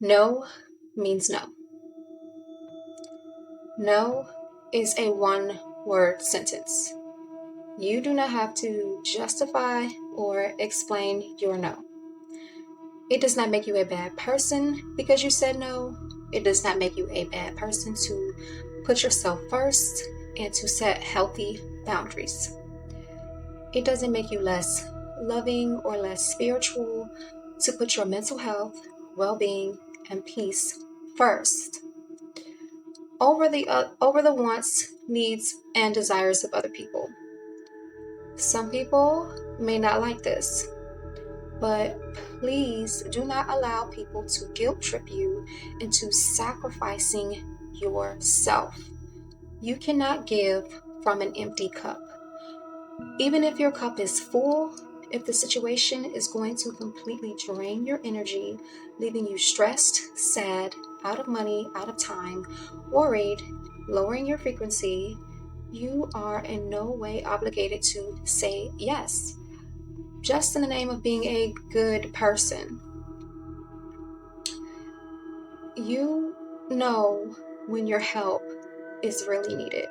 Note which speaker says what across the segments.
Speaker 1: No means no. No is a one-word sentence. You do not have to justify or explain your no. It does not make you a bad person because you said no. It does not make you a bad person to put yourself first and to set healthy boundaries. It doesn't make you less loving or less spiritual to put your mental health, well-being, and peace first over the wants, needs, and desires of other people. Some people may not like this, but please do not allow people to guilt trip you into sacrificing yourself. You cannot give from an empty cup. Even if your cup is full, if the situation is going to completely drain your energy, leaving you stressed, sad, out of money, out of time, worried, lowering your frequency, you are in no way obligated to say yes, just in the name of being a good person. You know when your help is really needed,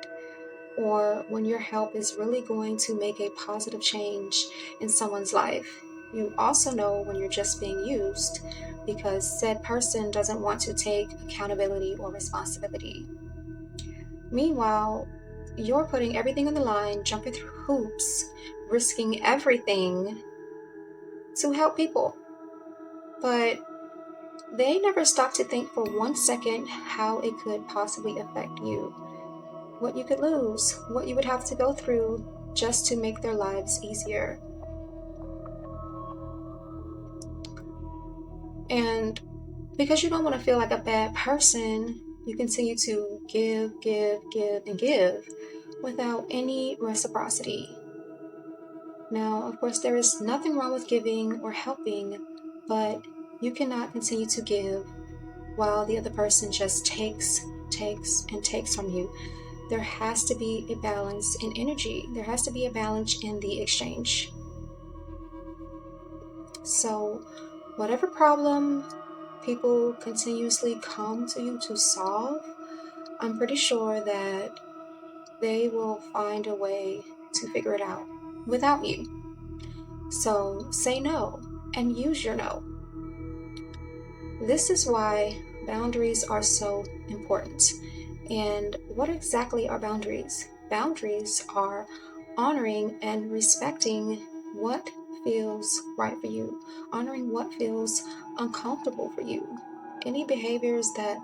Speaker 1: or when your help is really going to make a positive change in someone's life. You also know when you're just being used because said person doesn't want to take accountability or responsibility. Meanwhile, you're putting everything on the line, jumping through hoops, risking everything to help people. But they never stop to think for 1 second how it could possibly affect you, what you could lose, what you would have to go through just to make their lives easier. And because you don't want to feel like a bad person, you continue to give, and give without any reciprocity. Now, of course, there is nothing wrong with giving or helping, but you cannot continue to give while the other person just takes from you. There has to be a balance in energy. There has to be a balance in the exchange. So, whatever problem people continuously come to you to solve, I'm pretty sure that they will find a way to figure it out without you. So, say no and use your no. This is why boundaries are so important. And what exactly are boundaries? Boundaries are honoring and respecting what feels right for you, honoring what feels uncomfortable for you. Any behaviors that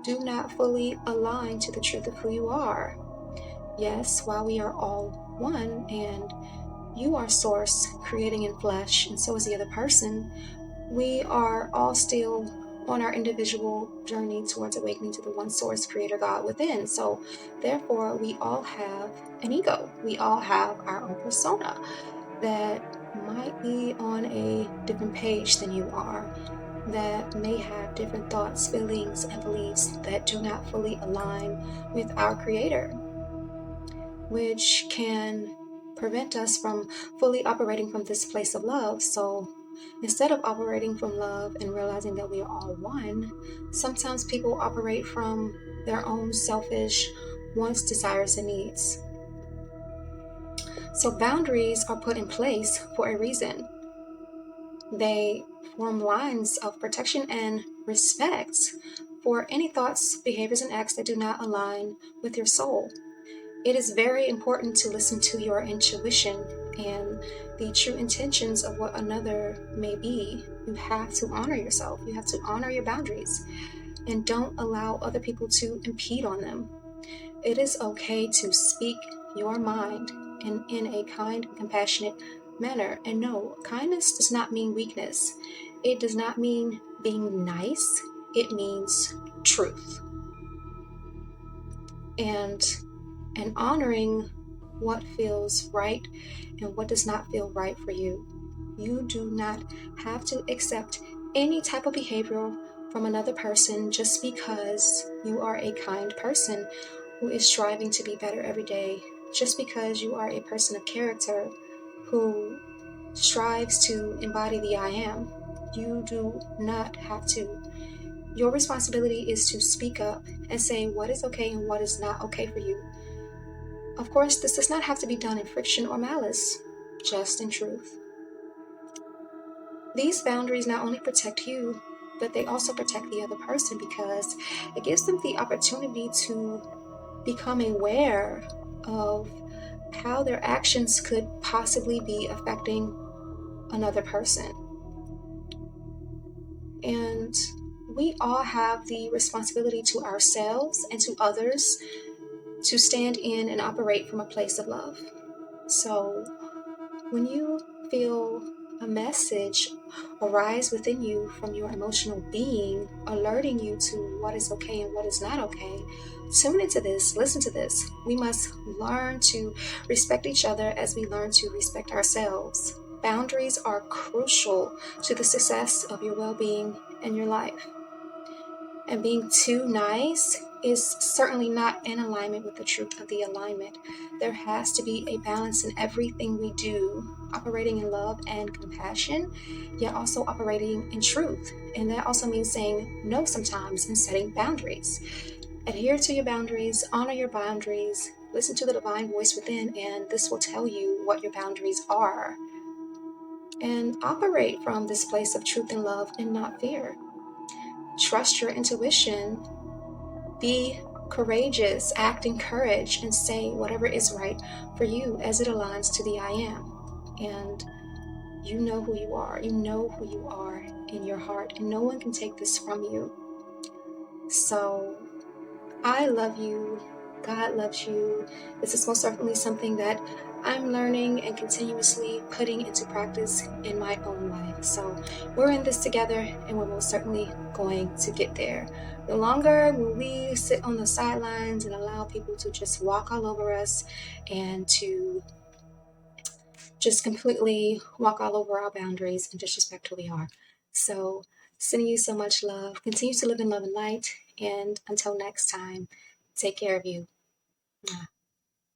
Speaker 1: do not fully align to the truth of who you are. Yes, while we are all one and you are source creating in flesh and so is the other person, we are all still on our individual journey towards awakening to the one source creator God within. So therefore, we all have an ego. We all have our own persona that might be on a different page than you are, that may have different thoughts, feelings, and beliefs that do not fully align with our creator, which can prevent us from fully operating from this place of love. So instead of operating from love and realizing that we are all one, sometimes people operate from their own selfish wants, desires, and needs. So boundaries are put in place for a reason. They form lines of protection and respect for any thoughts, behaviors, and acts that do not align with your soul. It is very important to listen to your intuition and the true intentions of what another may be. You have to honor yourself. You have to honor your boundaries and don't allow other people to impede on them. It is okay to speak your mind and in a kind and compassionate manner. And no, kindness does not mean weakness. It does not mean being nice. It means truth. And honoring what feels right and what does not feel right for you. You do not have to accept any type of behavior from another person just because you are a kind person who is striving to be better every day, just because you are a person of character who strives to embody the I am. You do not have to Your responsibility is to speak up and say what is okay and what is not okay for you. Of course, this does not have to be done in friction or malice, just in truth. These boundaries not only protect you, but they also protect the other person because it gives them the opportunity to become aware of how their actions could possibly be affecting another person. And we all have the responsibility to ourselves and to others to stand in and operate from a place of love. So when you feel a message arise within you from your emotional being, alerting you to what is okay and what is not okay, tune into this, listen to this. We must learn to respect each other as we learn to respect ourselves. Boundaries are crucial to the success of your well-being and your life. And being too nice is certainly not in alignment with the truth of the alignment. There has to be a balance in everything we do, operating in love and compassion, yet also operating in truth. And that also means saying no sometimes and setting boundaries. Adhere to your boundaries, honor your boundaries, listen to the divine voice within, and this will tell you what your boundaries are. And operate from this place of truth and love and not fear. Trust your intuition. Be courageous, act in courage, and say whatever is right for you as it aligns to the I am. And you know who you are. You know who you are in your heart, and no one can take this from you. So I love you. God loves you. This is most certainly something that I'm learning and continuously putting into practice in my own life. So we're in this together, and we're most certainly going to get there. The longer we sit on the sidelines and allow people to just walk all over us and to just completely walk all over our boundaries and disrespect who we are. So sending you so much love. Continue to live in love and light. And until next time, take care of you.